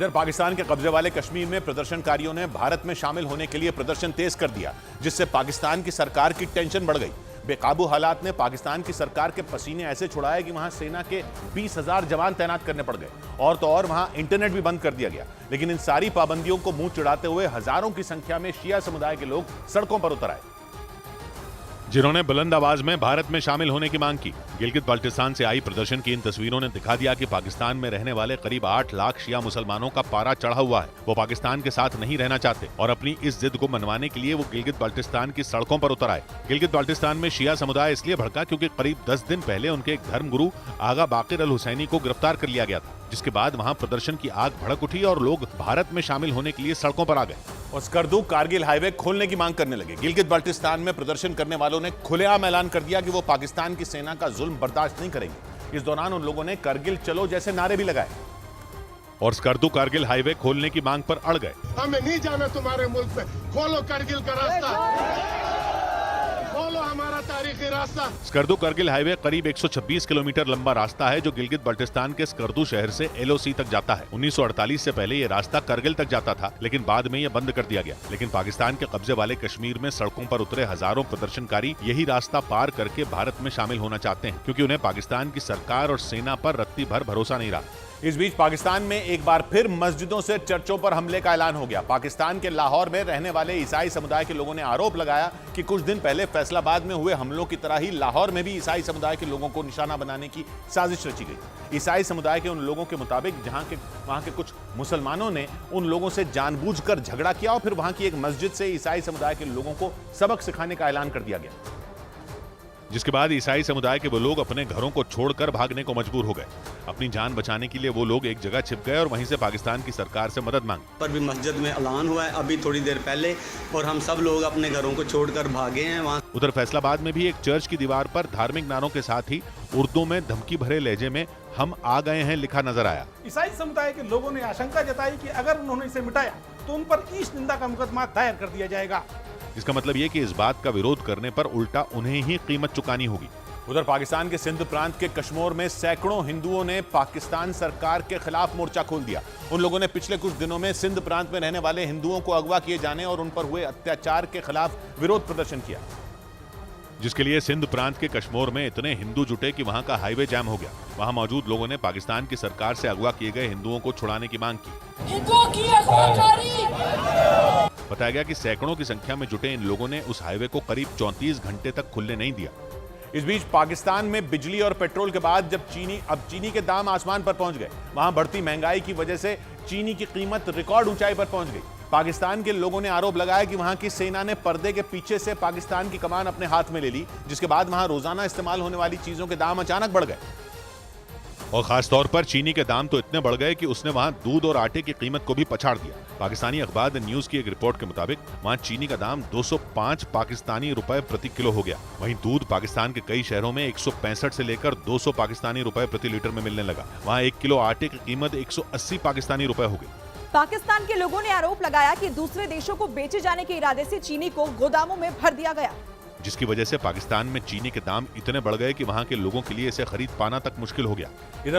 इधर पाकिस्तान के कब्जे वाले कश्मीर में प्रदर्शनकारियों ने भारत में शामिल होने के लिए प्रदर्शन तेज कर दिया, जिससे पाकिस्तान की सरकार की टेंशन बढ़ गई। बेकाबू हालात ने पाकिस्तान की सरकार के पसीने ऐसे छुड़ाए कि वहां सेना के 20,000 जवान तैनात करने पड़ गए और तो और वहां इंटरनेट भी बंद कर दिया गया। लेकिन इन सारी पाबंदियों को मुंह चिढ़ाते हुए हजारों की संख्या में शिया समुदाय के लोग सड़कों पर उतर आए, जिन्होंने बुलंद आवाज में भारत में शामिल होने की मांग की। गिलगित बाल्टिस्तान से आई प्रदर्शन की इन तस्वीरों ने दिखा दिया कि पाकिस्तान में रहने वाले करीब 8 लाख शिया मुसलमानों का पारा चढ़ा हुआ है। वो पाकिस्तान के साथ नहीं रहना चाहते और अपनी इस जिद को मनवाने के लिए वो गिलगित बाल्टिस्तान की सड़कों पर उतर आए। गिलगित बाल्टिस्तान में शिया समुदाय इसलिए भड़का क्योंकि करीब 10 दिन पहले उनके एक धर्मगुरु आगा बाकिर अल हुसैनी को गिरफ्तार कर लिया गया था, जिसके बाद वहां प्रदर्शन की आग भड़क उठी और लोग भारत में शामिल होने के लिए सड़कों पर आ गए और स्कर्दू कारगिल हाईवे खोलने की मांग करने लगे। गिलगित बाल्टिस्तान में प्रदर्शन करने वालों ने खुलेआम ऐलान कर दिया कि वो पाकिस्तान की सेना का जुल्म बर्दाश्त नहीं करेंगे। इस दौरान उन लोगों ने करगिल चलो जैसे नारे भी लगाए और स्कर्दू कारगिल हाईवे खोलने की मांग पर अड़ गए। हमें नहीं जाना तुम्हारे मुल्क पे, खोलो करगिल का रास्ता, खोलो हमारा तारीखी रास्ता। स्कर्दू करगिल हाईवे करीब 126 किलोमीटर लंबा रास्ता है जो गिलगित बाल्टिस्तान के स्कर्दू शहर से एलओसी तक जाता है। 1948 से पहले ये रास्ता करगिल तक जाता था, लेकिन बाद में ये बंद कर दिया गया। लेकिन पाकिस्तान के कब्जे वाले कश्मीर में सड़कों पर उतरे हजारों प्रदर्शनकारी यही रास्ता पार करके भारत में शामिल होना चाहते हैं, क्योंकि उन्हें पाकिस्तान की सरकार और सेना पर रत्ती भर भरोसा नहीं रहा। इस बीच पाकिस्तान में एक बार फिर मस्जिदों से चर्चों पर हमले का ऐलान हो गया। पाकिस्तान के लाहौर में रहने वाले ईसाई समुदाय के लोगों ने आरोप लगाया कि कुछ दिन पहले फैसलाबाद में हुए हमलों की तरह ही लाहौर में भी ईसाई समुदाय के लोगों को निशाना बनाने की साजिश रची गई। ईसाई समुदाय के उन लोगों के मुताबिक वहां के कुछ मुसलमानों ने उन लोगों से जानबूझकर झगड़ा किया और फिर वहां की एक मस्जिद से ईसाई समुदाय के लोगों को सबक सिखाने का ऐलान कर दिया गया, जिसके बाद ईसाई समुदाय के वो लोग अपने घरों को छोड़कर भागने को मजबूर हो गए। अपनी जान बचाने के लिए वो लोग एक जगह छिप गए और वहीं से पाकिस्तान की सरकार से मदद मांगी। पर भी मस्जिद में ऐलान हुआ है अभी थोड़ी देर पहले और हम सब लोग अपने घरों को छोड़कर भागे हैं। वहाँ उधर फैसलाबाद में भी एक चर्च की दीवार पर धार्मिक नारों के साथ ही उर्दू में धमकी भरे लहजे में हम आ गए हैं लिखा नजर आया। ईसाई समुदाय के लोगों ने आशंका जताई कि अगर उन्होंने इसे मिटाया तो उन पर ईश निंदा का मुकदमा दायर कर दिया जाएगा। इसका मतलब ये कि इस बात का विरोध करने पर उल्टा उन्हें ही कीमत चुकानी होगी। उधर पाकिस्तान के सिंध प्रांत के कश्मीर में सैकड़ों हिंदुओं ने पाकिस्तान सरकार के खिलाफ मोर्चा खोल दिया। उन लोगों ने पिछले कुछ दिनों में सिंध प्रांत में रहने वाले हिंदुओं को अगवा किए जाने और उन पर हुए अत्याचार के खिलाफ विरोध प्रदर्शन किया, जिसके लिए सिंध प्रांत के कश्मीर में इतने हिंदू जुटे कि वहां का हाईवे जाम हो गया। वहां मौजूद लोगों ने पाकिस्तान की सरकार से अगवा किए गए हिंदुओं को छुड़ाने की मांग की। बताया गया कि सैकड़ों की संख्या में जुटे इन लोगों ने उस हाईवे को करीब 34 घंटे तक खुलने नहीं दिया। इस बीच पाकिस्तान में बिजली और पेट्रोल के बाद जब चीनी के दाम आसमान पर पहुंच गए, वहां बढ़ती महंगाई की वजह से चीनी की कीमत रिकॉर्ड ऊंचाई पर पहुंच गई। पाकिस्तान के लोगों ने आरोप लगाया कि वहां की सेना ने पर्दे के पीछे से पाकिस्तान की कमान अपने हाथ में ले ली, जिसके बाद वहां रोजाना इस्तेमाल होने वाली चीजों के दाम अचानक बढ़ गए और खासतौर पर चीनी के दाम तो इतने बढ़ गए कि उसने वहां दूध और आटे की कीमत को भी पछाड़ दिया। पाकिस्तानी अखबार द न्यूज की एक रिपोर्ट के मुताबिक वहां चीनी का दाम 205 पाकिस्तानी रुपए प्रति किलो हो गया। वहीं दूध पाकिस्तान के कई शहरों में 165 से लेकर 200 पाकिस्तानी रुपए प्रति लीटर में मिलने लगा। वहां 1 किलो आटे की कीमत 180 पाकिस्तानी रुपए हो गई। पाकिस्तान के लोगों ने आरोप लगाया कि दूसरे देशों को बेचे जाने के इरादे से चीनी को गोदामों में भर दिया गया, जिसकी वजह से पाकिस्तान में चीनी के दाम इतने बढ़ गए कि वहां के लोगों के लिए इसे खरीद पाना तक मुश्किल हो गया।